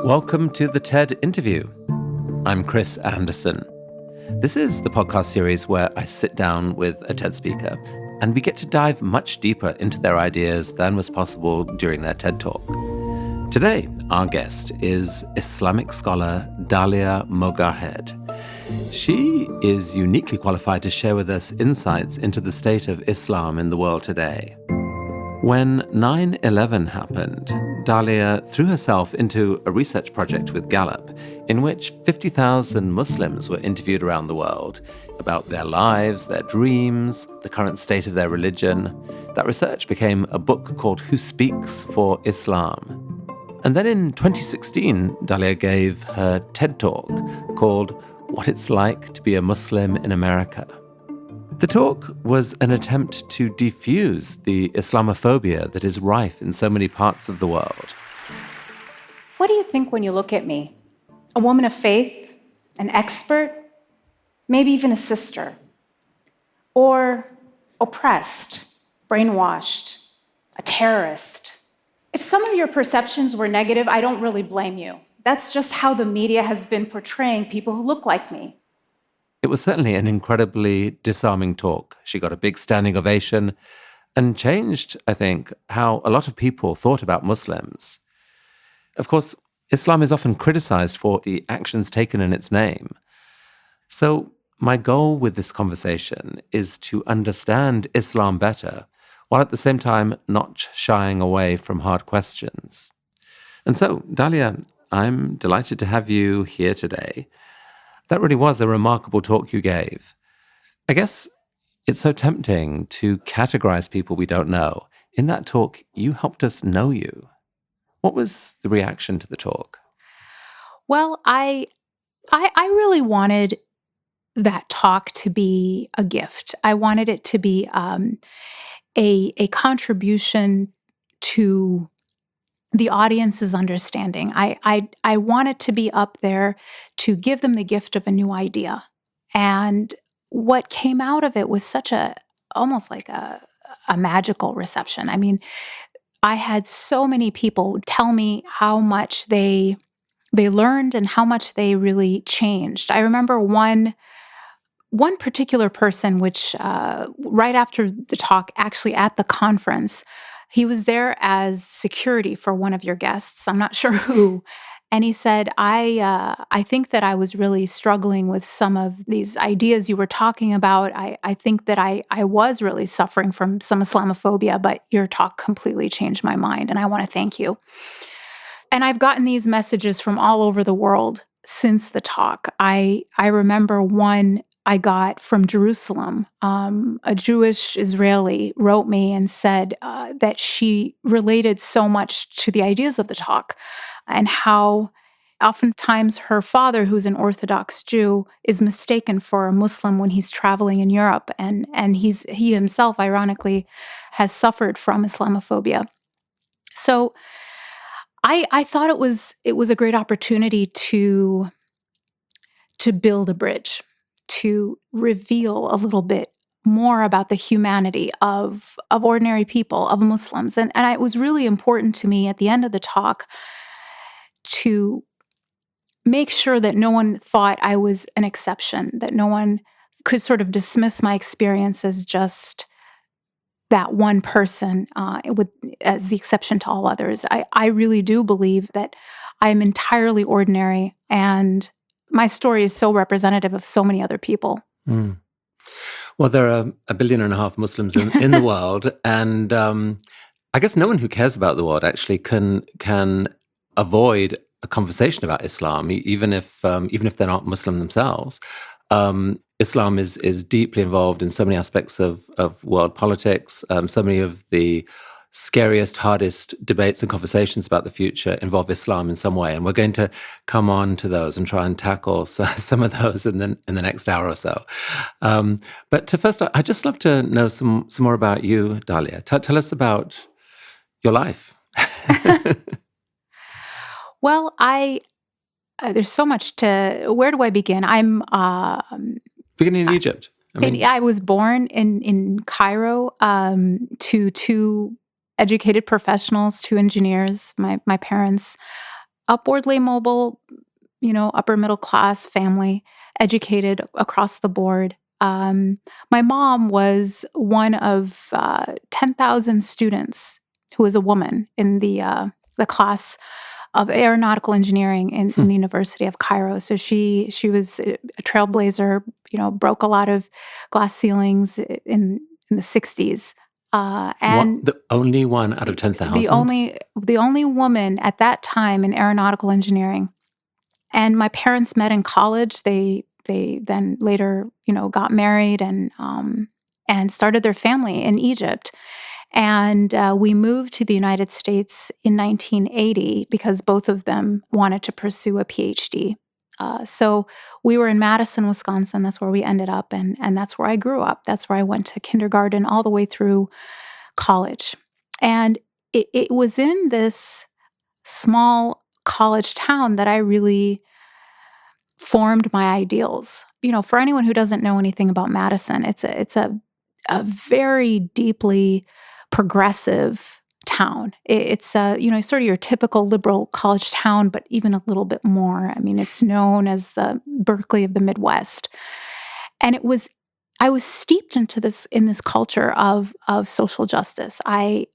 Welcome to the TED Interview. I'm Chris Anderson. This is the podcast series where I sit down with a TED speaker and we get to dive much deeper into their ideas than was possible during their TED Talk. Today, our guest is Islamic scholar Dalia Mogahed. She is uniquely qualified to share with us insights into the state of Islam in the world today. When 9/11 happened, Dalia threw herself into a research project with Gallup in which 50,000 Muslims were interviewed around the world about their lives, their dreams, the current state of their religion. That research became a book called Who Speaks for Islam? And then in 2016, Dalia gave her TED Talk called What It's Like to Be a Muslim in America. The talk was an attempt to defuse the Islamophobia that is rife in so many parts of the world. What do you think when you look at me? A woman of faith? An expert? Maybe even a sister? Or oppressed, brainwashed, a terrorist? If some of your perceptions were negative, I don't really blame you. That's just how the media has been portraying people who look like me. It was certainly an incredibly disarming talk. She got a big standing ovation and changed, I think, how a lot of people thought about Muslims. Of course, Islam is often criticized for the actions taken in its name. So my goal with this conversation is to understand Islam better, while at the same time not shying away from hard questions. And so, Dalia, I'm delighted to have you here today. That really was a remarkable talk you gave. I guess it's so tempting to categorize people we don't know. In that talk, you helped us know you. What was the reaction to the talk? Well, I really wanted that talk to be a gift. I wanted it to be a contribution to the audience's understanding. I want it to be up there to give them the gift of a new idea. And what came out of it was such almost like a magical reception. I mean, I had so many people tell me how much they learned and how much they really changed. I remember one particular person, which right after the talk, actually at the conference, he was there as security for one of your guests. I'm not sure who. And he said, I think that I was really struggling with some of these ideas you were talking about. I think that I was really suffering from some Islamophobia, but your talk completely changed my mind, and I want to thank you. And I've gotten these messages from all over the world since the talk. I remember one I got from Jerusalem. A Jewish Israeli wrote me and said that she related so much to the ideas of the talk and how oftentimes her father, who's an Orthodox Jew, is mistaken for a Muslim when he's traveling in Europe. And he himself, ironically, has suffered from Islamophobia. So I thought it was a great opportunity to build a bridge, to reveal a little bit more about the humanity of ordinary people, of Muslims. And it was really important to me at the end of the talk to make sure that no one thought I was an exception, that no one could sort of dismiss my experience as just that one person as the exception to all others. I really do believe that I'm entirely ordinary, and my story is so representative of so many other people. Mm. Well, there are 1.5 billion Muslims in the world, and I guess no one who cares about the world actually can avoid a conversation about Islam, even if they're not Muslim themselves. Islam is deeply involved in so many aspects of world politics. So many of the scariest, hardest debates and conversations about the future involve Islam in some way, and we're going to come on to those and try and tackle some of those in the next hour or so. But to first, I'd just love to know some more about you, Dalia. Tell us about your life. Well, there's so much where do I begin? I'm beginning in Egypt. I was born in Cairo to two educated professionals, two engineers, my parents. upwardly mobile, upper middle class family, educated across the board. My mom was one of 10,000 students who was a woman in the class of aeronautical engineering in the University of Cairo. So she was a trailblazer. Broke a lot of glass ceilings in the 60s. And The only one out of 10,000? the only woman at that time in aeronautical engineering. And my parents met in college. They then later, got married and started their family in Egypt. And we moved to the United States in 1980 because both of them wanted to pursue a PhD. So we were in Madison, Wisconsin. That's where we ended up, and that's where I grew up. That's where I went to kindergarten all the way through college. And it was in this small college town that I really formed my ideals. For anyone who doesn't know anything about Madison, it's a very deeply progressive town. It's sort of your typical liberal college town, but even a little bit more. I mean, it's known as the Berkeley of the Midwest. And I was steeped in this culture of social justice. I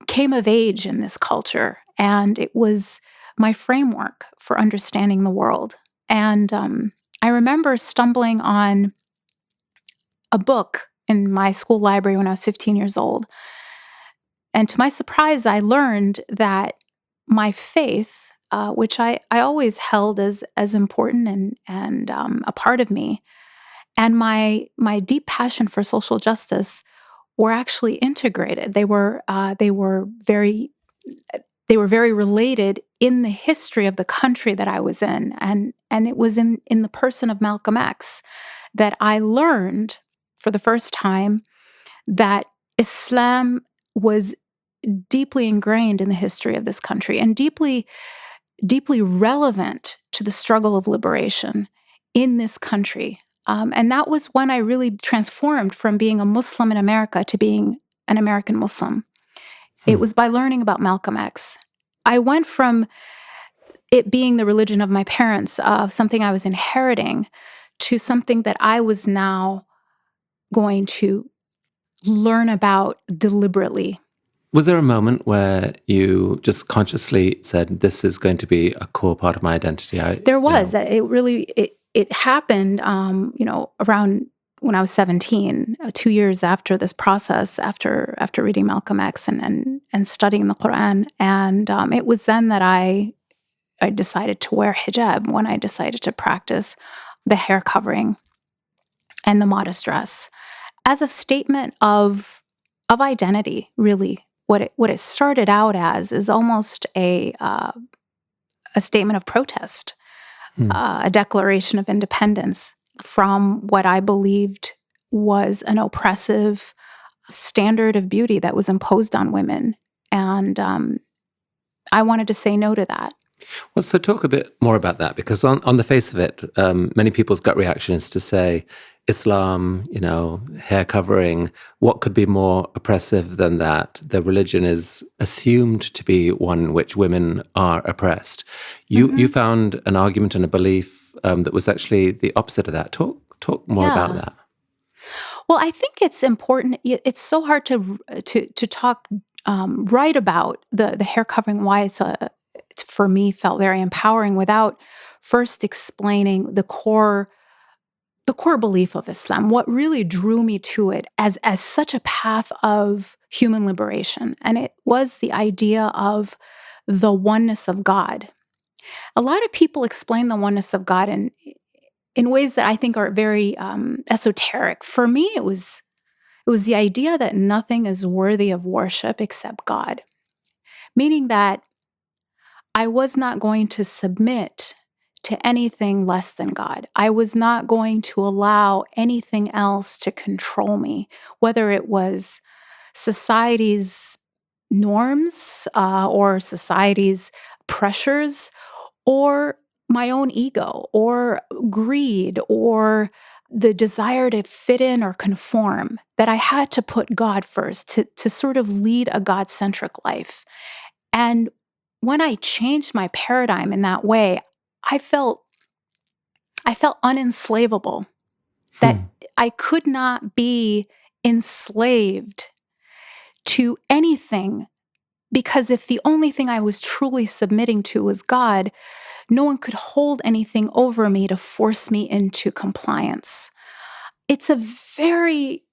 came of age in this culture, and it was my framework for understanding the world. And I remember stumbling on a book in my school library when I was 15 years old. And to my surprise, I learned that my faith, which I always held as important and a part of me, and my deep passion for social justice were actually integrated. They were very related in the history of the country that I was in. And it was in the person of Malcolm X that I learned for the first time that Islam was deeply ingrained in the history of this country and deeply, deeply relevant to the struggle of liberation in this country. And that was when I really transformed from being a Muslim in America to being an American Muslim. It was by learning about Malcolm X. I went from it being the religion of my parents, something I was inheriting, to something that I was now going to learn about deliberately. Was there a moment where you just consciously said, this is going to be a core part of my identity? There was. It happened, around when I was 17, 2 years after this process, after reading Malcolm X and studying the Quran. And it was then that I decided to wear hijab, when I decided to practice the hair covering and the modest dress as a statement of identity, really. What it started out as is almost a statement of protest, a declaration of independence from what I believed was an oppressive standard of beauty that was imposed on women. And I wanted to say no to that. Well, so talk a bit more about that, because on the face of it, many people's gut reaction is to say, Islam, hair covering, what could be more oppressive than that? The religion is assumed to be one in which women are oppressed. You found an argument and a belief that was actually the opposite of that. Talk more about that. Well, I think it's important. It's so hard to talk right about the hair covering, why it's for me felt very empowering, without first explaining the core belief of Islam, what really drew me to it as such a path of human liberation. And it was the idea of the oneness of God. A lot of people explain the oneness of God in ways that I think are very esoteric. For me, it was the idea that nothing is worthy of worship except God, meaning that I was not going to submit to anything less than God. I was not going to allow anything else to control me, whether it was society's norms or society's pressures, or my own ego, or greed, or the desire to fit in or conform, that I had to put God first to sort of lead a God-centric life. And when I changed my paradigm in that way, I felt unenslavable, that I could not be enslaved to anything, because if the only thing I was truly submitting to was God, no one could hold anything over me to force me into compliance. It's a very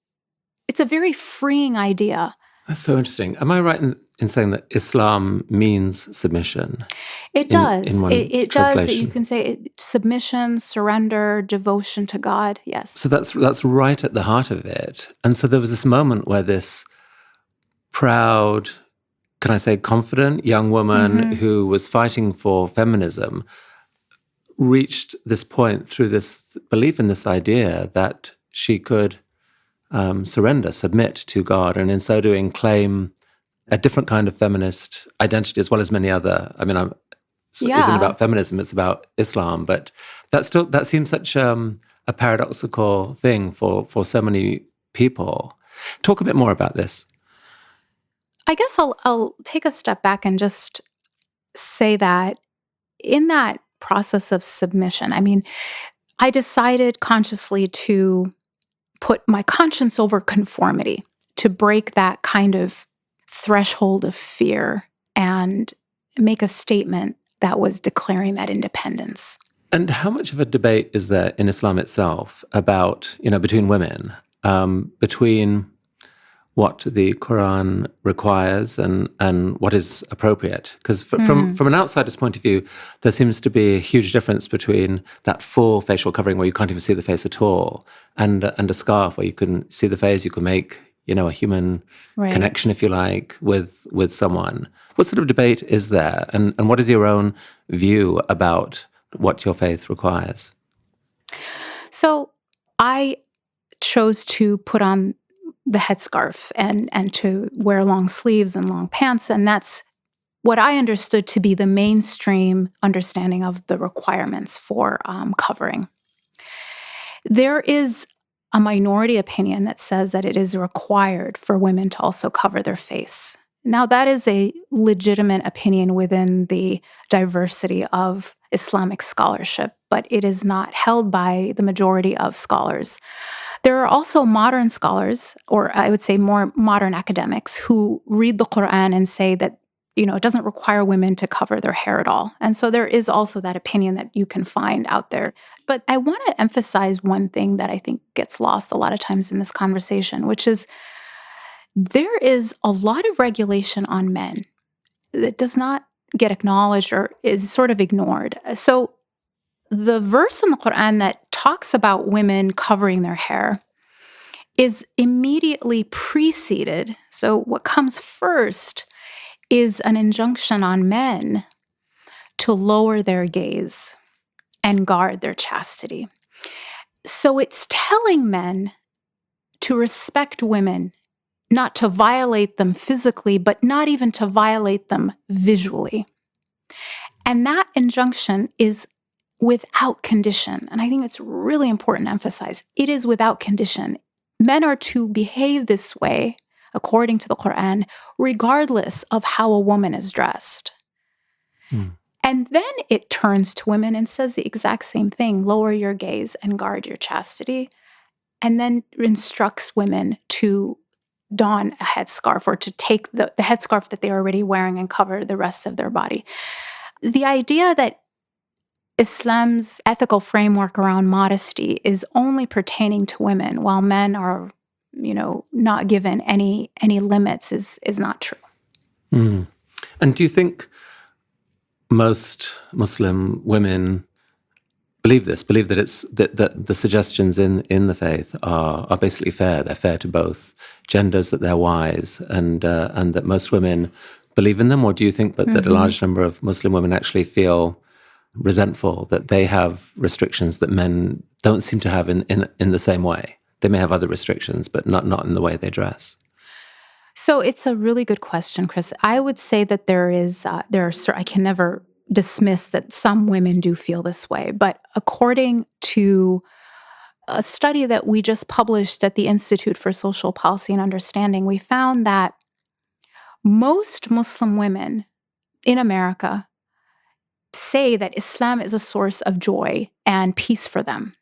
freeing idea. That's so interesting. Am I right in saying that Islam means submission? It does. In one It does. translation? You can say submission, surrender, devotion to God. Yes. So that's right at the heart of it. And so there was this moment where this proud, can I say confident young woman who was fighting for feminism reached this point through this belief in this idea that she could surrender, submit to God, and in so doing claim a different kind of feminist identity as well as many other. I mean, it isn't about feminism; it's about Islam. But that seems such a paradoxical thing for so many people. Talk a bit more about this. I guess I'll take a step back and just say that in that process of submission, I mean, I decided consciously to put my conscience over conformity, to break that kind of threshold of fear and make a statement that was declaring that independence. And how much of a debate is there in Islam itself about, between women, between what the Quran requires and what is appropriate? Because from an outsider's point of view, there seems to be a huge difference between that full facial covering where you can't even see the face at all, and a scarf where you can see the face, you can make a human connection, if you like, with someone. What sort of debate is there, and what is your own view about what your faith requires? So I chose to put on the headscarf and to wear long sleeves and long pants, and that's what I understood to be the mainstream understanding of the requirements for covering. There is a minority opinion that says that it is required for women to also cover their face. Now, that is a legitimate opinion within the diversity of Islamic scholarship, but it is not held by the majority of scholars. There are also modern scholars, or I would say more modern academics, who read the Quran and say that, it doesn't require women to cover their hair at all. And so there is also that opinion that you can find out there. But I want to emphasize one thing that I think gets lost a lot of times in this conversation, which is there is a lot of regulation on men that does not get acknowledged or is sort of ignored. So the verse in the Quran that talks about women covering their hair is immediately preceded. So what comes first is an injunction on men to lower their gaze and guard their chastity. So it's telling men to respect women, not to violate them physically, but not even to violate them visually. And that injunction is without condition. And I think it's really important to emphasize. It is without condition. Men are to behave this way, according to the Quran, regardless of how a woman is dressed. And then it turns to women and says the exact same thing: lower your gaze and guard your chastity. And then instructs women to don a headscarf, or to take the headscarf that they're already wearing and cover the rest of their body. The idea that Islam's ethical framework around modesty is only pertaining to women, while men are, not given any limits, is not true. And do you think most Muslim women believe this? Believe that that the suggestions in the faith are basically fair? They're fair to both genders, that they're wise, and that most women believe in them? Or do you think that a large number of Muslim women actually feel resentful that they have restrictions that men don't seem to have in the same way? They may have other restrictions, but not in the way they dress. So it's a really good question, Chris. I would say that I can never dismiss that some women do feel this way. But according to a study that we just published at the Institute for Social Policy and Understanding, we found that most Muslim women in America say that Islam is a source of joy and peace for them,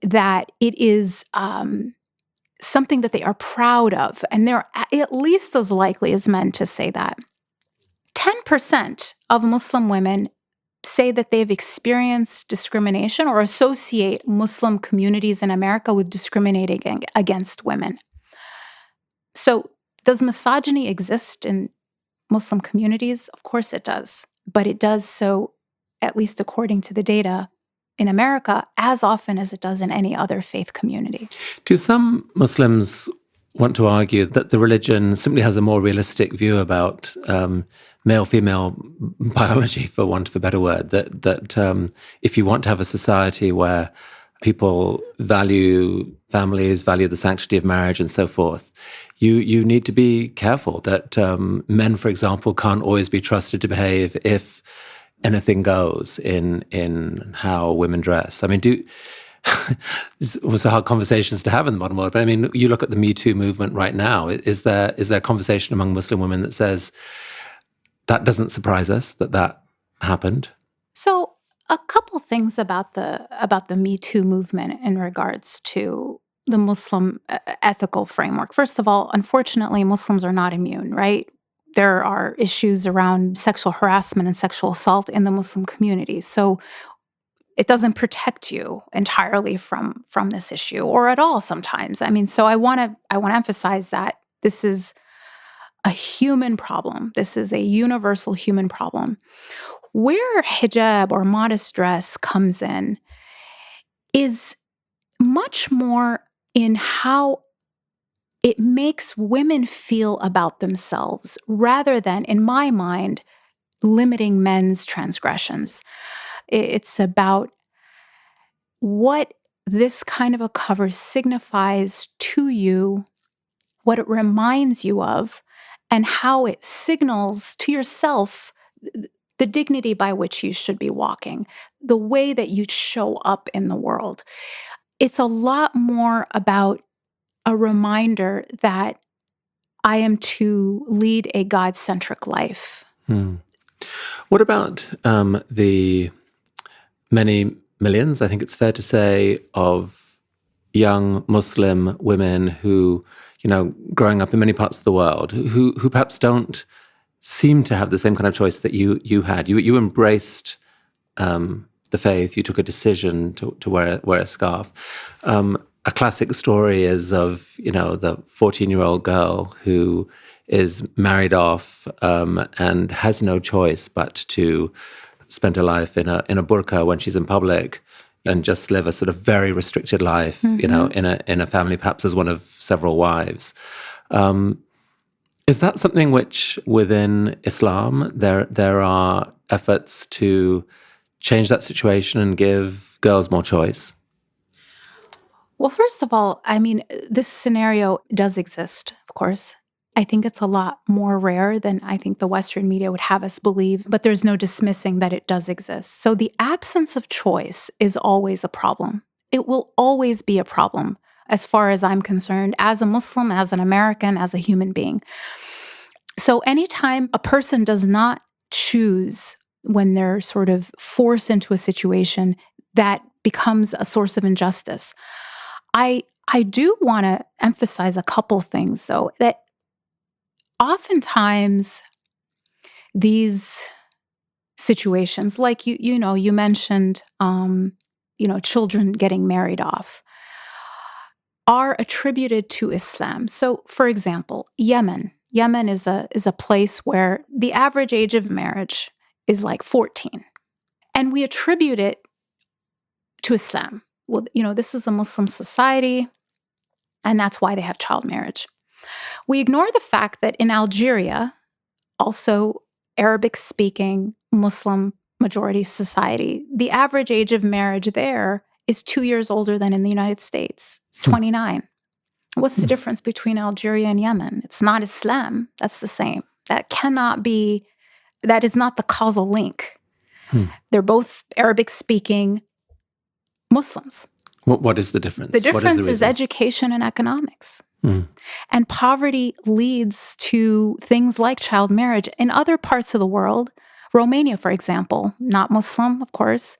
that it is something that they are proud of, and they're at least as likely as men to say that. 10% of Muslim women say that they've experienced discrimination or associate Muslim communities in America with discriminating against women. So, does misogyny exist in Muslim communities? Of course it does. But it does so, at least according to the data, in America as often as it does in any other faith community. Do some Muslims want to argue that the religion simply has a more realistic view about male-female biology, for want of a better word, that if you want to have a society where people value families, value the sanctity of marriage and so forth, you need to be careful that men, for example, can't always be trusted to behave if anything goes in how women dress. I mean, this was hard conversations to have in the modern world, but I mean, you look at the Me Too movement right now. Is there a conversation among Muslim women that says that doesn't surprise us that happened? So, a couple things about the Me Too movement in regards to the Muslim ethical framework. First of all, unfortunately, Muslims are not immune, right? There are issues around sexual harassment and sexual assault in the Muslim community. So it doesn't protect you entirely from this issue, or at all sometimes. I mean, so I want to emphasize that this is a human problem. This is a universal human problem. Where hijab or modest dress comes in is much more in how it makes women feel about themselves, rather than, in my mind, limiting men's transgressions. It's about what this kind of a cover signifies to you, what it reminds you of, and how it signals to yourself the dignity by which you should be walking, the way that you show up in the world. It's a lot more about a reminder that I am to lead a God-centric life. What about the many millions, I think it's fair to say, of young Muslim women who, growing up in many parts of the world, who perhaps don't seem to have the same kind of choice that you had? You embraced the faith. You took a decision to wear a scarf. A classic story is of the 14-year-old girl who is married off and has no choice but to spend her life in a burqa when she's in public and just live a sort of very restricted life, in a family, perhaps as one of several wives. Is that something which within Islam there are efforts to change that situation and give girls more choice? Well, first of all, I mean, this scenario does exist, of course. I think it's a lot more rare than I think the Western media would have us believe, but there's no dismissing that it does exist. So the absence of choice is always a problem. It will always be a problem, as far as I'm concerned, as a Muslim, as an American, as a human being. So anytime a person does not choose when they're sort of forced into a situation, that becomes a source of injustice. I do want to emphasize a couple things, though, that oftentimes these situations, like you mentioned, children getting married off, are attributed to Islam. So, for example, Yemen is a place where the average age of marriage is like 14, and we attribute it to Islam. Well, this is a Muslim society, and that's why they have child marriage. We ignore the fact that in Algeria, also Arabic-speaking Muslim majority society, the average age of marriage there is 2 years older than in the United States. It's 29. What's the difference between Algeria and Yemen? It's not Islam. That's the same. That is not the causal link. They're both Arabic-speaking Muslims. What is the difference? The difference is education and economics. And poverty leads to things like child marriage. In other parts of the world, Romania, for example, not Muslim, of course.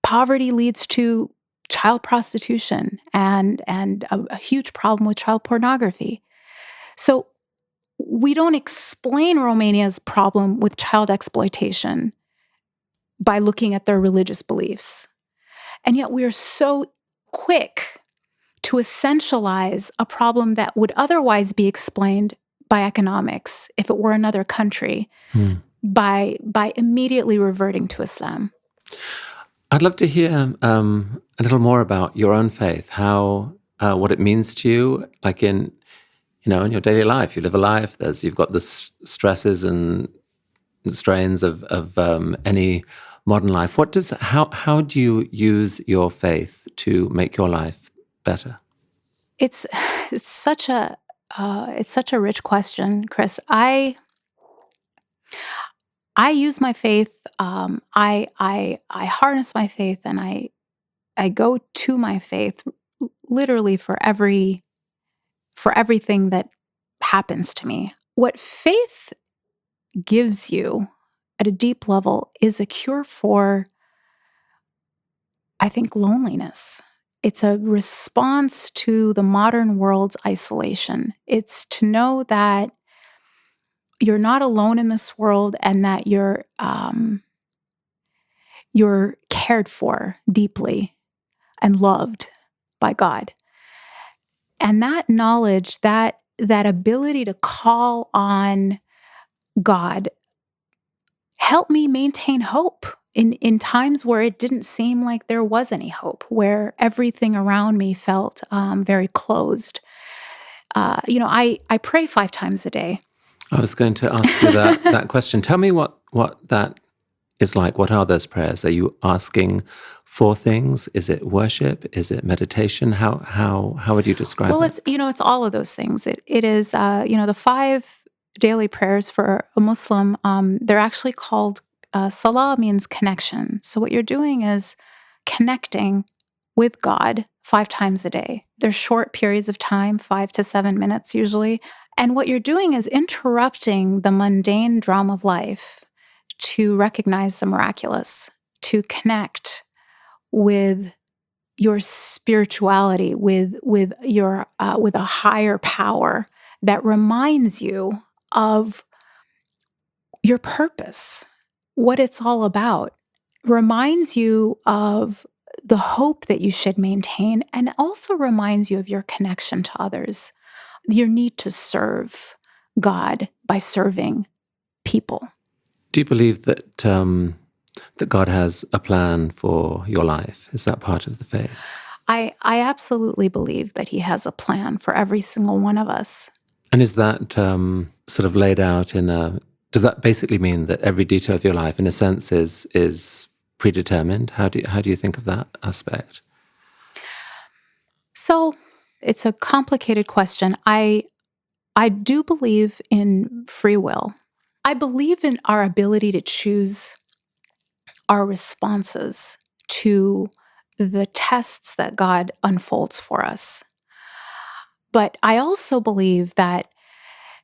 Poverty leads to child prostitution and a huge problem with child pornography. So we don't explain Romania's problem with child exploitation by looking at their religious beliefs. And yet we are so quick to essentialize a problem that would otherwise be explained by economics if it were another country, by immediately reverting to Islam. I'd love to hear a little more about your own faith, how what it means to you, like in in your daily life. You live a life. You've got the stresses and the strains of any modern life. How do you use your faith to make your life better? It's such a rich question, Chris. I use my faith. I harness my faith, and I go to my faith literally for everything that happens to me. What faith gives you at a deep level is a cure for, I think, loneliness. It's a response to the modern world's isolation. It's to know that you're not alone in this world, and that you're cared for deeply and loved by God. And that knowledge, that ability to call on God, helped me maintain hope in times where it didn't seem like there was any hope, where everything around me felt very closed. I pray 5 times a day. I was going to ask you that question. Tell me what that is like. What are those prayers? Are you asking for things? Is it worship? Is it meditation? How would you describe it? Well, it's all of those things. It is the 5 daily prayers for a Muslim. They're actually called salah, means connection. So what you're doing is connecting with God 5 times a day. They're short periods of time, 5 to 7 minutes usually. And what you're doing is interrupting the mundane drum of life to recognize the miraculous, to connect with your spirituality, with a higher power that reminds you of your purpose, what it's all about, reminds you of the hope that you should maintain, and also reminds you of your connection to others, your need to serve God by serving people. Do you believe that that God has a plan for your life? Is that part of the faith? I absolutely believe that He has a plan for every single one of us. And is that sort of laid out does that basically mean that every detail of your life, in a sense, is predetermined? How do you think of that aspect? So it's a complicated question. I do believe in free will. I believe in our ability to choose our responses to the tests that God unfolds for us. But I also believe that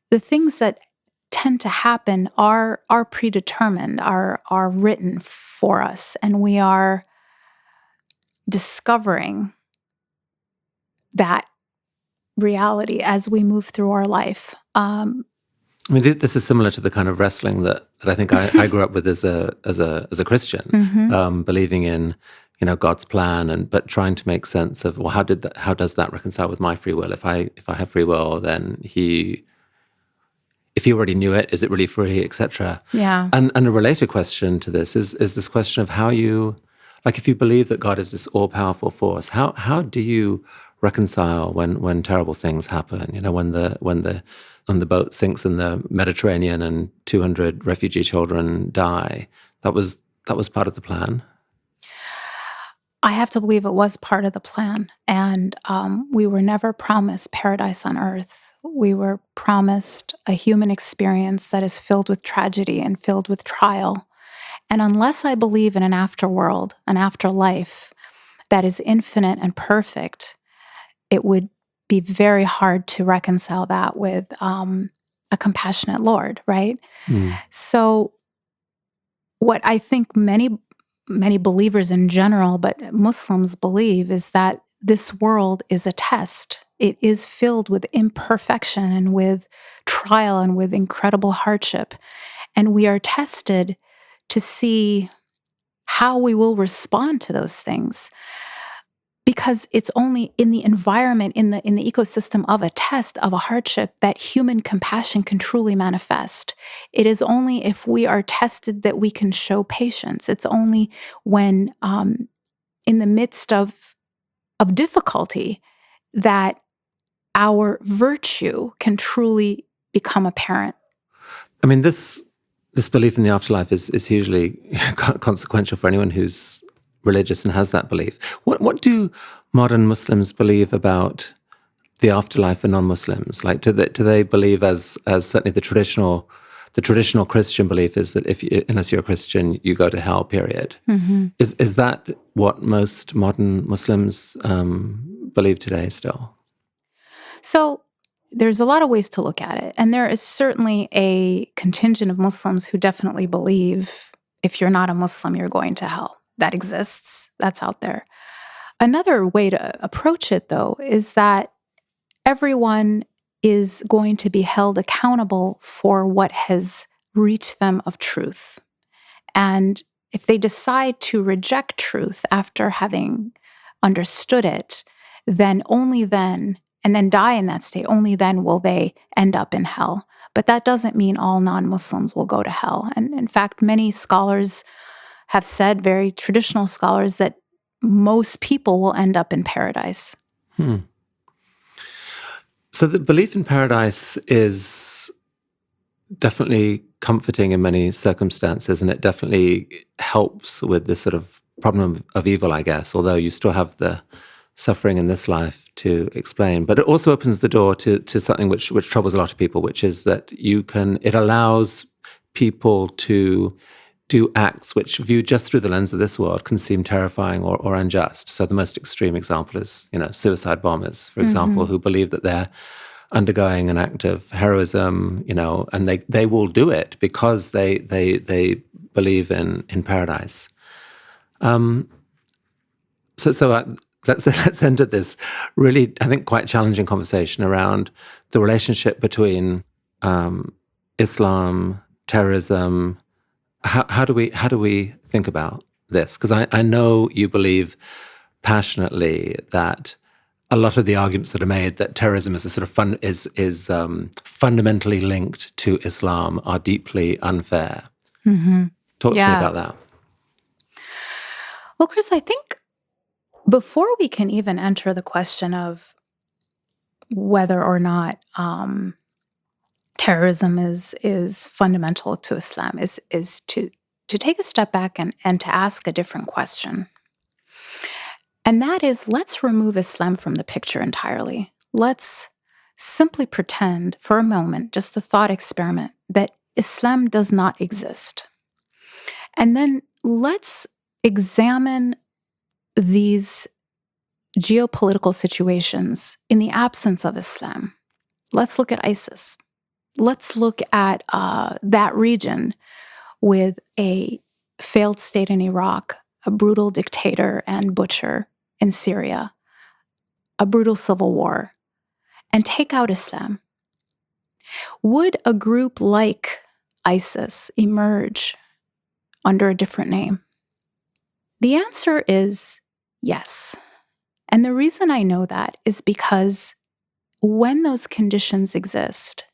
the things that tend to happen are predetermined, are written for us, and we are discovering that reality as we move through our life. I mean, this is similar to the kind of wrestling that I think I grew up with as a Christian, believing in God's plan, but trying to make sense of, well, how does that reconcile with my free will? If I have free will, then if he already knew it, is it really free, etc. Yeah. And a related question to this is this question of how you, like, if you believe that God is this all-powerful force, how do you reconcile when terrible things happen? When the boat sinks in the Mediterranean and 200 refugee children die. That was part of the plan. I have to believe it was part of the plan. And we were never promised paradise on earth. We were promised a human experience that is filled with tragedy and filled with trial. And unless I believe in an afterworld, an afterlife that is infinite and perfect, it would be very hard to reconcile that with a compassionate Lord, right? So what I think many believers in general, but Muslims believe, is that this world is a test. It is filled with imperfection and with trial and with incredible hardship. And we are tested to see how we will respond to those things. Because it's only in the environment, in the ecosystem of a test, of a hardship, that human compassion can truly manifest. It is only if we are tested that we can show patience. It's only when, in the midst of difficulty, that our virtue can truly become apparent. I mean, this belief in the afterlife is hugely consequential for anyone who's religious and has that belief. What do modern Muslims believe about the afterlife for non-Muslims? Like, do they believe, as certainly the traditional Christian belief is, that unless you're a Christian, you go to hell, period. Mm-hmm. Is that what most modern Muslims believe today still? So there's a lot of ways to look at it. And there is certainly a contingent of Muslims who definitely believe if you're not a Muslim, you're going to hell. That exists. That's out there. Another way to approach it, though, is that everyone is going to be held accountable for what has reached them of truth. And if they decide to reject truth after having understood it, then only then, and then die in that state, only then will they end up in hell. But that doesn't mean all non-Muslims will go to hell. And in fact, many scholars have said, very traditional scholars, that most people will end up in paradise. So the belief in paradise is definitely comforting in many circumstances, and it definitely helps with this sort of problem of evil, I guess, although you still have the suffering in this life to explain. But it also opens the door to something which troubles a lot of people, which is that it allows people to do acts which, viewed just through the lens of this world, can seem terrifying or unjust. So the most extreme example is, suicide bombers, for example, who believe that they're undergoing an act of heroism, and they will do it because they believe in paradise. Let's end at this really, I think, quite challenging conversation around the relationship between Islam, terrorism. How do we think about this? Because I know you believe passionately that a lot of the arguments that are made that terrorism is a sort of fundamentally linked to Islam are deeply unfair. Mm-hmm. Talk to me about that. Well, Chris, I think before we can even enter the question of whether or not terrorism is fundamental to Islam, is to take a step back and to ask a different question. And that is, let's remove Islam from the picture entirely. Let's simply pretend for a moment, just a thought experiment, that Islam does not exist. And then let's examine these geopolitical situations in the absence of Islam. Let's look at ISIS. Let's look at that region with a failed state in Iraq, a brutal dictator and butcher in Syria, a brutal civil war, and take out Islam. Would a group like ISIS emerge under a different name? The answer is yes. And the reason I know that is because when those conditions exist,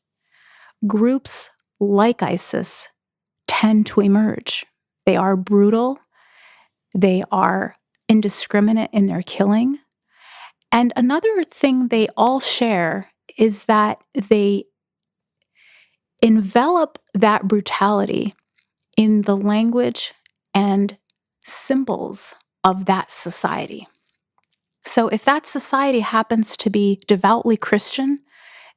groups like ISIS tend to emerge. They are brutal. They are indiscriminate in their killing. And another thing they all share is that they envelop that brutality in the language and symbols of that society. So if that society happens to be devoutly Christian,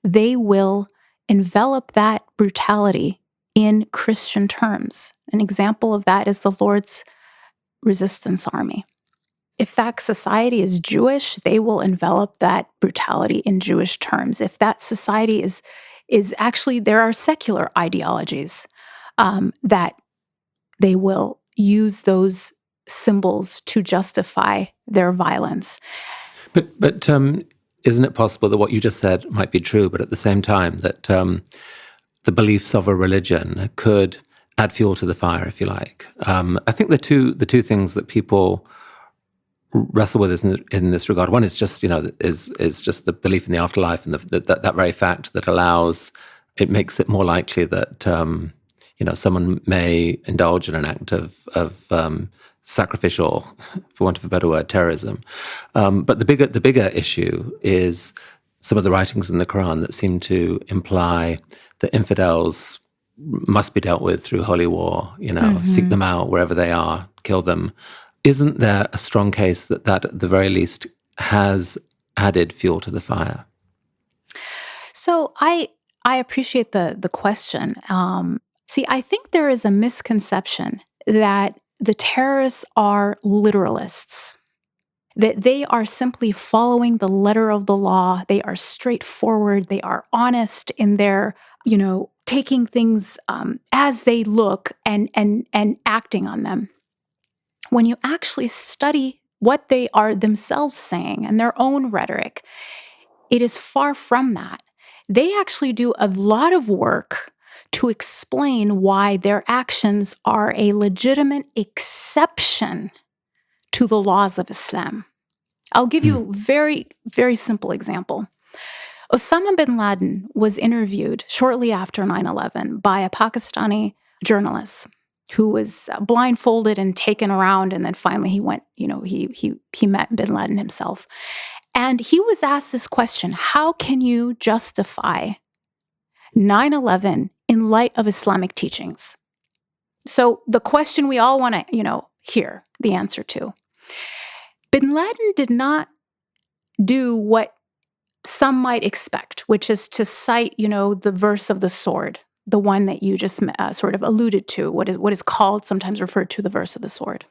they will envelop that brutality in Christian terms. An example of that is the Lord's Resistance Army. If that society is Jewish, they will envelop that brutality in Jewish terms. If that society is actually, there are secular ideologies that they will use those symbols to justify their violence. But isn't it possible that what you just said might be true, but at the same time that the beliefs of a religion could add fuel to the fire, if you like? I think the two things that people wrestle with in this regard. One is just is just the belief in the afterlife, and that very fact that makes it more likely that someone may indulge in an act of sacrificial, for want of a better word, terrorism. But the bigger issue is some of the writings in the Quran that seem to imply that infidels must be dealt with through holy war. Seek them out wherever they are, kill them. Isn't there a strong case that at the very least has added fuel to the fire? So I appreciate the question. See, I think there is a misconception that the terrorists are literalists, that they are simply following the letter of the law. They are straightforward. They are honest in their, taking things as they look and acting on them. When you actually study what they are themselves saying and their own rhetoric, it is far from that. They actually do a lot of work to explain why their actions are a legitimate exception to the laws of Islam. I'll give you a very, very simple example. Osama bin Laden was interviewed shortly after 9/11 by a Pakistani journalist who was blindfolded and taken around, and then finally he went, he met bin Laden himself. And he was asked this question: how can you justify 9/11 in light of Islamic teachings? So the question we all want to, hear the answer to. Bin Laden did not do what some might expect, which is to cite, the verse of the sword, the one that you just sort of alluded to, what is called, sometimes referred to, the verse of the sword.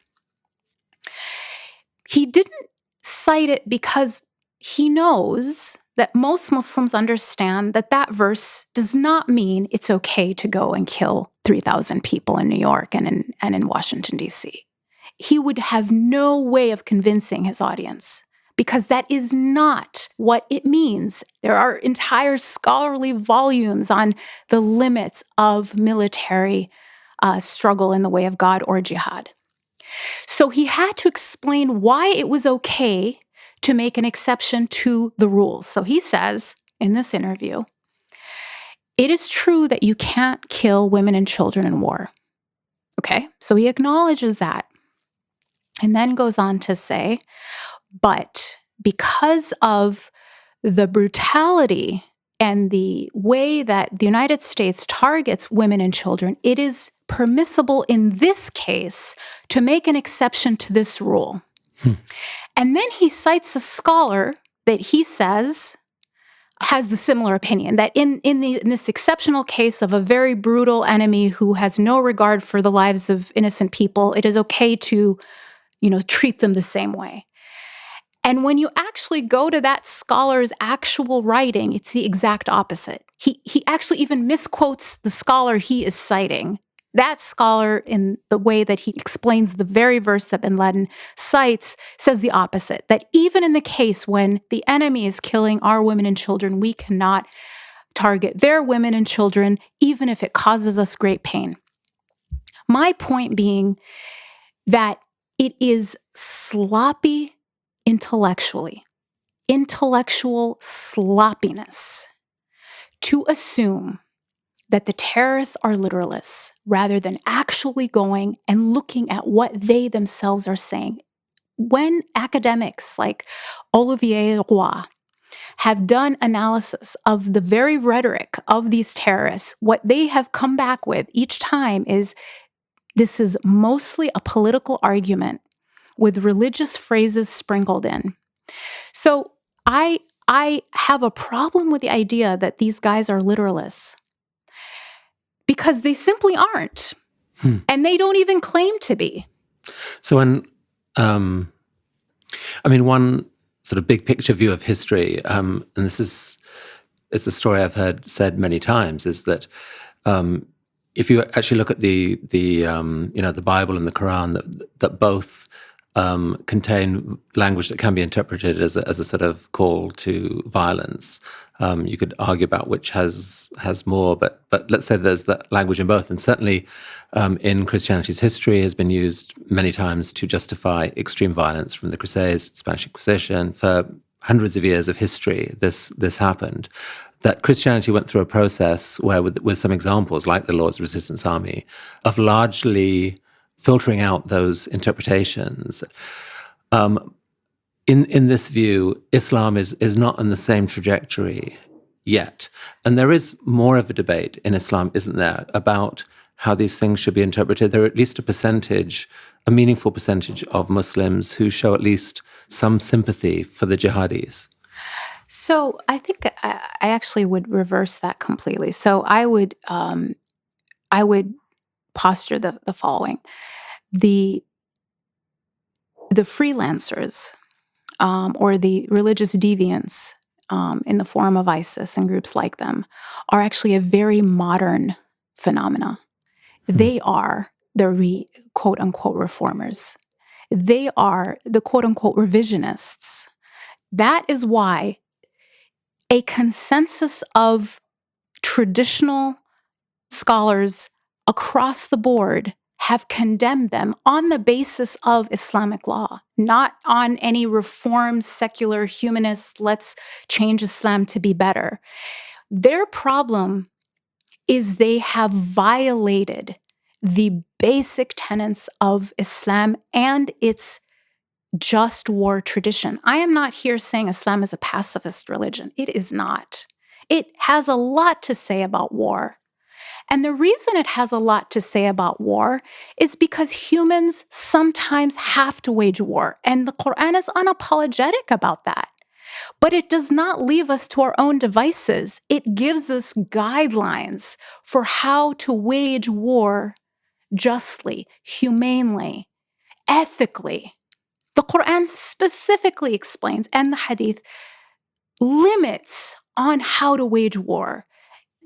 He didn't cite it because he knows that most Muslims understand that that verse does not mean it's okay to go and kill 3,000 people in New York and in Washington, D.C. He would have no way of convincing his audience, because that is not what it means. There are entire scholarly volumes on the limits of military struggle in the way of God or jihad. So he had to explain why it was okay to make an exception to the rules. So he says in this interview, it is true that you can't kill women and children in war. Okay, so he acknowledges that, and then goes on to say, but because of the brutality and the way that the United States targets women and children, it is permissible in this case to make an exception to this rule. And then he cites a scholar that he says has the similar opinion, that in this exceptional case of a very brutal enemy who has no regard for the lives of innocent people, it is okay to, treat them the same way. And when you actually go to that scholar's actual writing, it's the exact opposite. He actually even misquotes the scholar he is citing. That scholar, in the way that he explains the very verse that bin Laden cites, says the opposite, that even in the case when the enemy is killing our women and children, we cannot target their women and children, even if it causes us great pain. My point being that it is sloppy intellectually, intellectual sloppiness to assume that the terrorists are literalists rather than actually going and looking at what they themselves are saying. When academics like Olivier Roy have done analysis of the very rhetoric of these terrorists, what they have come back with each time is this is mostly a political argument with religious phrases sprinkled in. So I have a problem with the idea that these guys are literalists, because they simply aren't. And they don't even claim to be. So when, one sort of big picture view of history, and it's a story I've heard said many times, is that if you actually look at the Bible and the Quran, that both contain language that can be interpreted as a sort of call to violence. You could argue about which has more, but let's say there's that language in both. And certainly in Christianity's history has been used many times to justify extreme violence, from the Crusades, Spanish Inquisition. For hundreds of years of history, this happened. That Christianity went through a process where, with some examples like the Lord's Resistance Army, of largely filtering out those interpretations. In this view, Islam is not on the same trajectory yet. And there is more of a debate in Islam, isn't there, about how these things should be interpreted. There are at least a meaningful percentage of Muslims who show at least some sympathy for the jihadis. So I think I actually would reverse that completely. So I would posture the following: the freelancers or the religious deviants in the form of ISIS and groups like them are actually a very modern phenomena. They are the quote unquote reformers. They are the quote unquote revisionists. That is why a consensus of traditional scholars across the board have condemned them on the basis of Islamic law, not on any reformed, secular, humanist, let's change Islam to be better. Their problem is they have violated the basic tenets of Islam and its just war tradition. I am not here saying Islam is a pacifist religion. It is not. It has a lot to say about war. And the reason it has a lot to say about war is because humans sometimes have to wage war. And the Quran is unapologetic about that. But it does not leave us to our own devices. It gives us guidelines for how to wage war justly, humanely, ethically. The Quran specifically explains, and the Hadith, limits on how to wage war.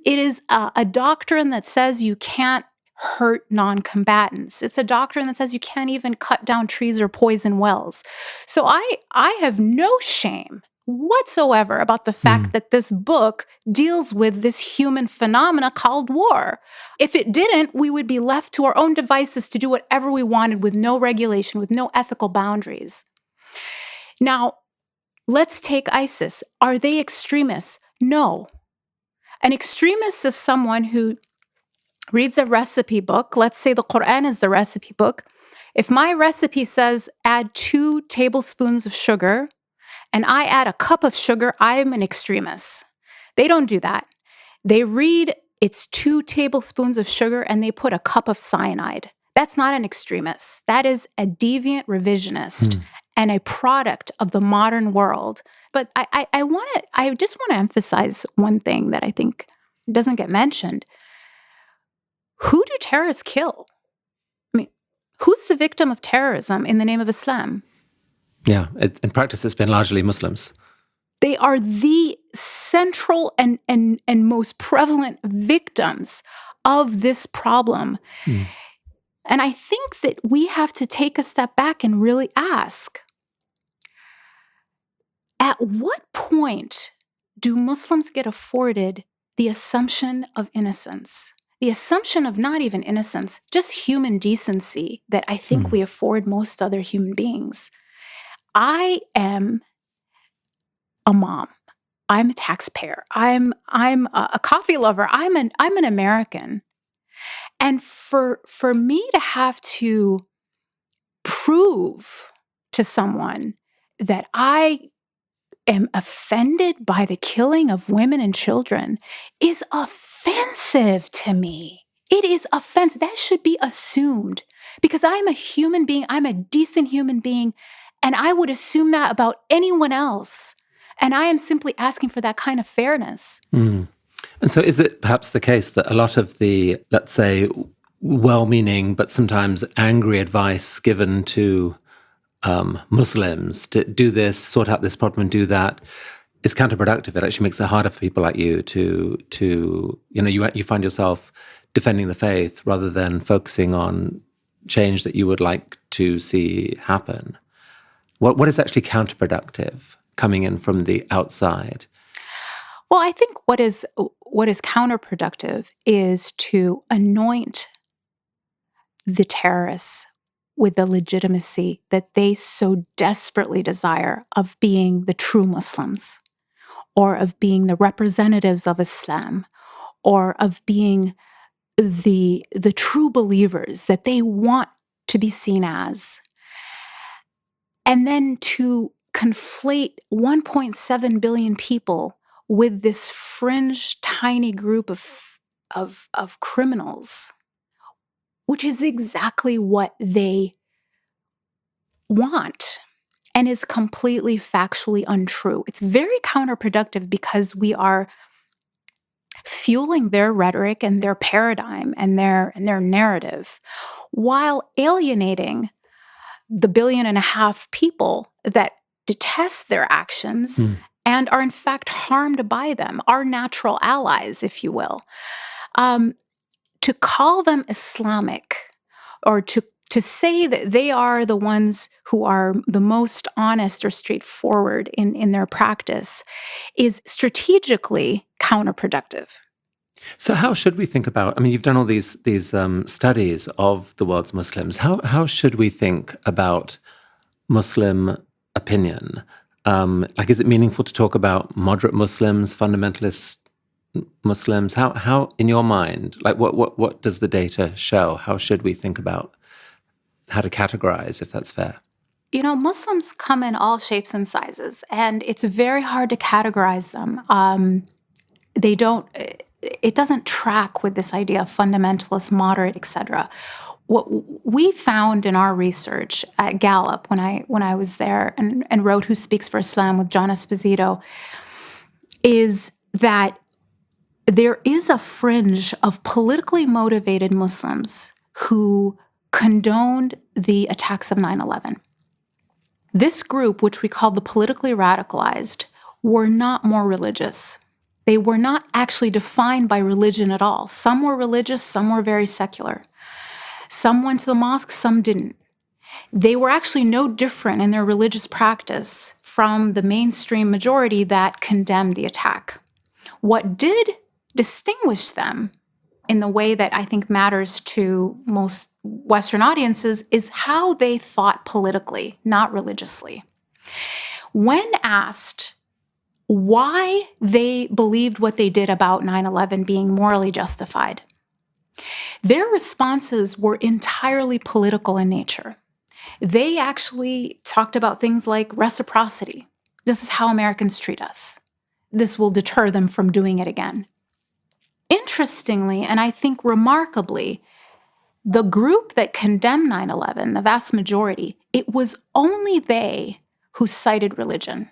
It is a doctrine that says you can't hurt non-combatants. It's a doctrine that says you can't even cut down trees or poison wells. So I have no shame whatsoever about the fact that this book deals with this human phenomena called war. If it didn't, we would be left to our own devices to do whatever we wanted with no regulation, with no ethical boundaries. Now, let's take ISIS. Are they extremists? No. An extremist is someone who reads a recipe book. Let's say the Quran is the recipe book. If my recipe says add 2 tablespoons of sugar and I add a cup of sugar, I'm an extremist. They don't do that. They read it's 2 tablespoons of sugar and they put a cup of cyanide. That's not an extremist. That is a deviant revisionist and a product of the modern world. But I just want to emphasize one thing that I think doesn't get mentioned. Who do terrorists kill? I mean, who's the victim of terrorism in the name of Islam? Yeah, in practice, it's been largely Muslims. They are the central and most prevalent victims of this problem. And I think that we have to take a step back and really ask, at what point do Muslims get afforded the assumption of innocence? The assumption of not even innocence, just human decency that I think we afford most other human beings. I am a mom. I'm a taxpayer. I'm a coffee lover. I'm an American. And for me to have to prove to someone that I am offended by the killing of women and children is offensive to me. It is offensive. That should be assumed because I'm a human being. I'm a decent human being. And I would assume that about anyone else. And I am simply asking for that kind of fairness. And so is it perhaps the case that a lot of the, let's say, well-meaning but sometimes angry advice given to Muslims to do this, sort out this problem and do that is counterproductive? It actually makes it harder for people like you to you find yourself defending the faith rather than focusing on change that you would like to see happen? What is actually counterproductive coming in from the outside? Well, I think what is counterproductive is to anoint the terrorists with the legitimacy that they so desperately desire of being the true Muslims, or of being the representatives of Islam, or of being the true believers that they want to be seen as. And then to conflate 1.7 billion people with this fringe, tiny group of criminals, which is exactly what they want and is completely factually untrue. It's very counterproductive because we are fueling their rhetoric and their paradigm and their narrative while alienating the 1.5 billion people that detest their actions and are in fact harmed by them, our natural allies, if you will. To call them Islamic, or to say that they are the ones who are the most honest or straightforward in their practice, is strategically counterproductive. So how should we think about, I mean, you've done all these studies of the world's Muslims. How should we think about Muslim opinion? Like, is it meaningful to talk about moderate Muslims, fundamentalist Muslims? How in your mind, like what does the data show? How should we think about how to categorize, if that's fair? You know, Muslims come in all shapes and sizes, and it's very hard to categorize them. It doesn't track with this idea of fundamentalist, moderate, etc. What we found in our research at Gallup when I was there and wrote Who Speaks for Islam with John Esposito is that there is a fringe of politically motivated Muslims who condoned the attacks of 9/11. This group, which we call the politically radicalized, were not more religious. They were not actually defined by religion at all. Some were religious, some were very secular. Some went to the mosque, some didn't. They were actually no different in their religious practice from the mainstream majority that condemned the attack. What did distinguish them in the way that I think matters to most Western audiences is how they thought politically, not religiously. When asked why they believed what they did about 9/11 being morally justified, their responses were entirely political in nature. They actually talked about things like reciprocity. This is how Americans treat us. This will deter them from doing it again. Interestingly, and I think remarkably, the group that condemned 9/11, the vast majority, it was only they who cited religion.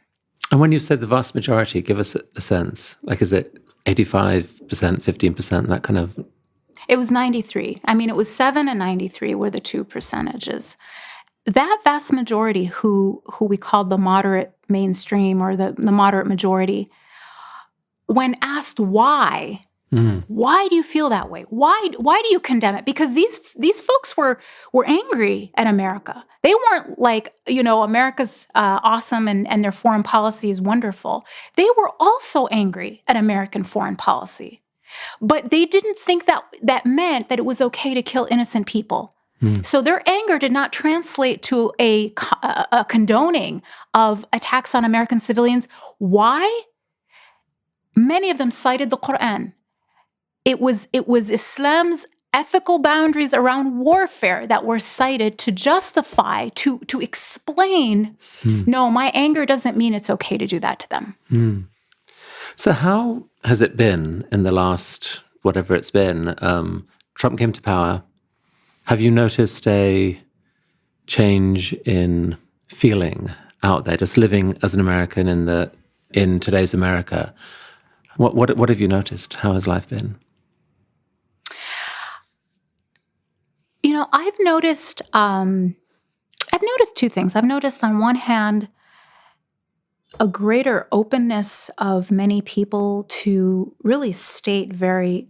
And when you said the vast majority, give us a sense. Like, is it 85%, 15%, that kind of? It was 93. I mean, it was 7 and 93 were the two percentages. That vast majority who we called the moderate mainstream or the moderate majority, when asked why do you feel that way? Why do you condemn it? Because these folks were angry at America. They weren't like, America's awesome and their foreign policy is wonderful. They were also angry at American foreign policy. But they didn't think that meant that it was okay to kill innocent people. So their anger did not translate to a condoning of attacks on American civilians. Why? Many of them cited the Quran. It was Islam's ethical boundaries around warfare that were cited to justify, to explain, no, my anger doesn't mean it's okay to do that to them. So how has it been in the last, whatever it's been, Trump came to power? Have you noticed a change in feeling out there, just living as an American in today's America? What have you noticed? How has life been? I've noticed two things. I've noticed on one hand a greater openness of many people to really state very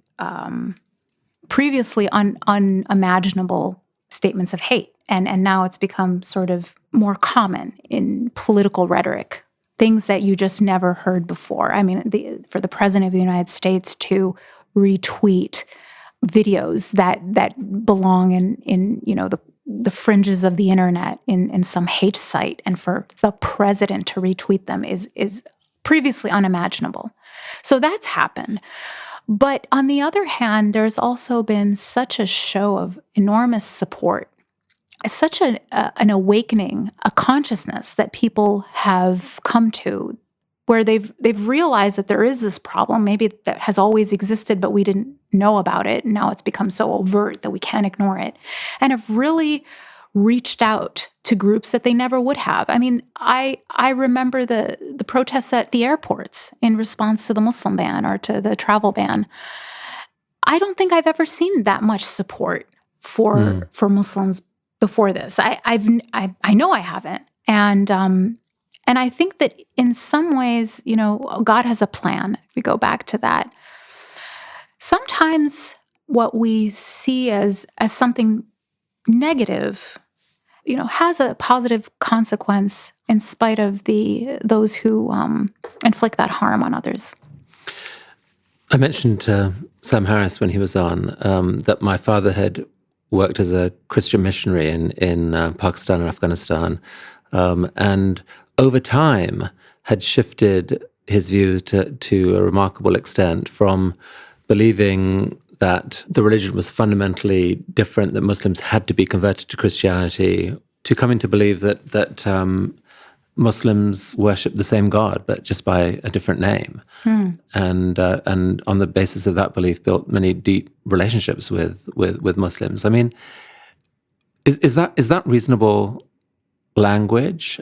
previously unimaginable statements of hate. And now it's become sort of more common in political rhetoric, things that you just never heard before. I mean, for the President of the United States to retweet videos that belong in the fringes of the internet in some hate site, and for the president to retweet them is previously unimaginable. So that's happened. But on the other hand, there's also been such a show of enormous support, such an awakening, a consciousness that people have come to, where they've realized that there is this problem, maybe that has always existed, but we didn't know about it. And now it's become so overt that we can't ignore it, and have really reached out to groups that they never would have. I mean, I remember the protests at the airports in response to the Muslim ban or to the travel ban. I don't think I've ever seen that much support for Muslims before this. I know I haven't. And I think that in some ways, God has a plan. If we go back to that, sometimes what we see as something negative, has a positive consequence in spite of those who inflict that harm on others. I mentioned to Sam Harris when he was on that my father had worked as a Christian missionary in Pakistan and Afghanistan, and over time had shifted his view to a remarkable extent from believing that the religion was fundamentally different, that Muslims had to be converted to Christianity, to coming to believe that Muslims worship the same God, but just by a different name. And on the basis of that belief, built many deep relationships with Muslims. I mean, is that reasonable language?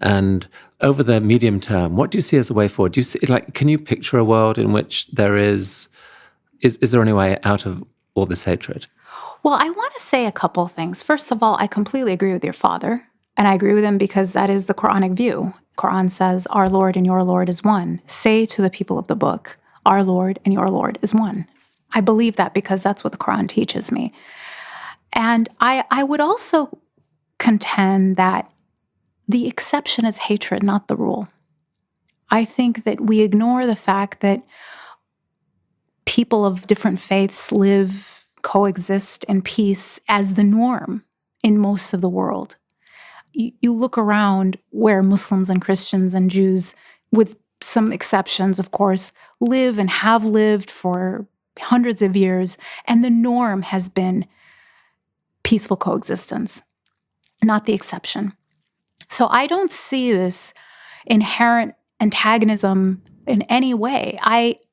And over the medium term, what do you see as a way forward? Do you see, can you picture a world in which there is there any way out of all this hatred? Well, I want to say a couple of things. First of all, I completely agree with your father. And I agree with him because that is the Quranic view. Quran says, our Lord and your Lord is one. Say to the people of the book, our Lord and your Lord is one. I believe that because that's what the Quran teaches me. And I would also contend that the exception is hatred, not the rule. I think that we ignore the fact that people of different faiths coexist in peace as the norm in most of the world. You look around where Muslims and Christians and Jews, with some exceptions, of course, live and have lived for hundreds of years, and the norm has been peaceful coexistence, not the exception. So I don't see this inherent antagonism in any way.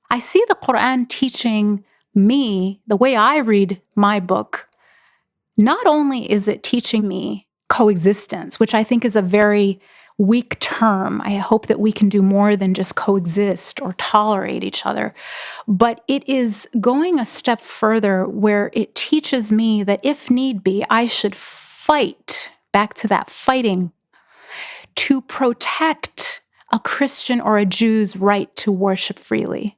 I see the Quran teaching me, the way I read my book, not only is it teaching me coexistence, which I think is a very weak term. I hope that we can do more than just coexist or tolerate each other. But it is going a step further where it teaches me that if need be, I should fight, back to that fighting, to protect a Christian or a Jew's right to worship freely.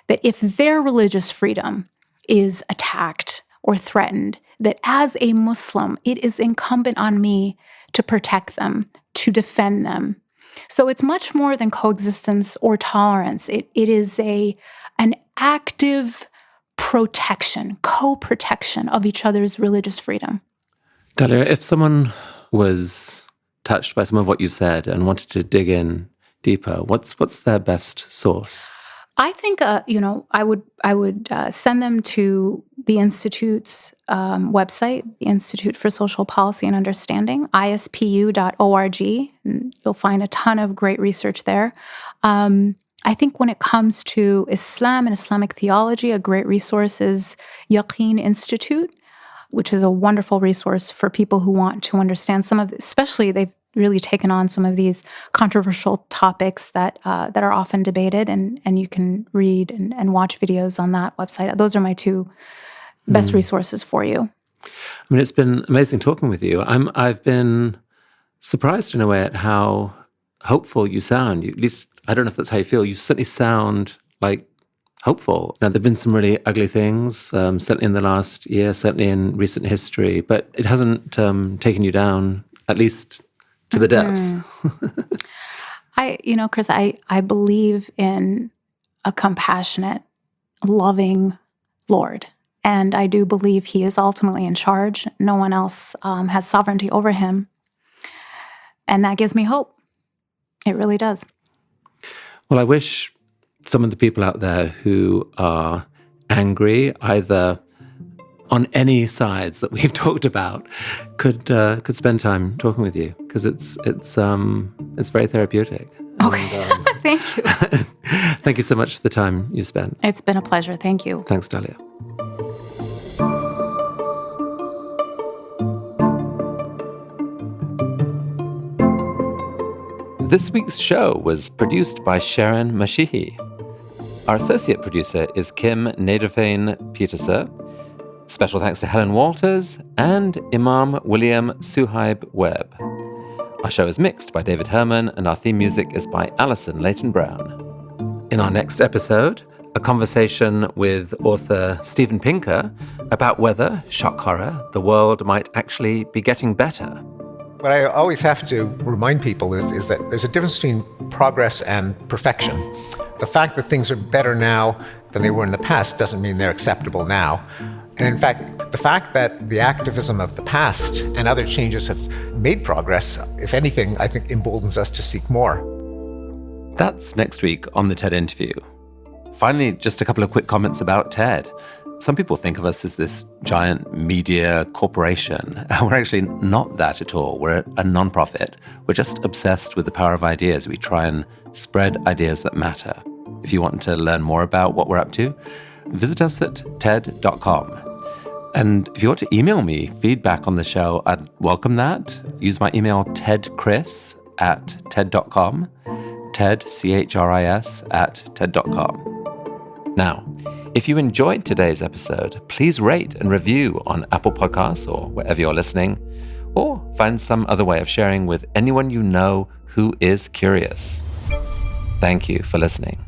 That if their religious freedom is attacked or threatened, that as a Muslim, it is incumbent on me to protect them, to defend them. So it's much more than coexistence or tolerance. It is an active protection, co-protection of each other's religious freedom. Dalia, if someone was touched by some of what you said and wanted to dig in deeper, what's their best source? I think, I would send them to the Institute's website, the Institute for Social Policy and Understanding, ispu.org. And you'll find a ton of great research there. I think when it comes to Islam and Islamic theology, a great resource is Yaqeen Institute, which is a wonderful resource for people who want to understand some of, especially they've really taken on some of these controversial topics that are often debated, and you can read and watch videos on that website. Those are my two best resources for you. I mean, it's been amazing talking with you. I've been surprised in a way at how hopeful you sound. At least, I don't know if that's how you feel. You certainly sound like hopeful. Now, there have been some really ugly things, certainly in the last year, certainly in recent history, but it hasn't taken you down, at least to the depths. Chris, I believe in a compassionate, loving Lord. And I do believe he is ultimately in charge. No one else has sovereignty over him. And that gives me hope. It really does. Well, I wish some of the people out there who are angry, either on any sides that we've talked about, could spend time talking with you, because it's very therapeutic. Okay. Thank you. Thank you so much for the time you spent. It's been a pleasure. Thank you. Thanks, Dalia. This week's show was produced by Sharon Mashihi. Our associate producer is Kim Nederveen-Petersen. Special thanks to Helen Walters and Imam William Suhaib Webb. Our show is mixed by David Herman, and our theme music is by Alison Leighton Brown. In our next episode, a conversation with author Steven Pinker about whether, shock horror, the world might actually be getting better. What I always have to remind people is that there's a difference between progress and perfection. The fact that things are better now than they were in the past doesn't mean they're acceptable now. And in fact, the fact that the activism of the past and other changes have made progress, if anything, I think emboldens us to seek more. That's next week on the TED Interview. Finally, just a couple of quick comments about TED. Some people think of us as this giant media corporation. We're actually not that at all. We're a nonprofit. We're just obsessed with the power of ideas. We try and spread ideas that matter. If you want to learn more about what we're up to, visit us at TED.com. And if you want to email me feedback on the show, I'd welcome that. Use my email, tedchris@TED.com. Ted, CHRIS, @TED.com. Now, if you enjoyed today's episode, please rate and review on Apple Podcasts or wherever you're listening, or find some other way of sharing with anyone you know who is curious. Thank you for listening.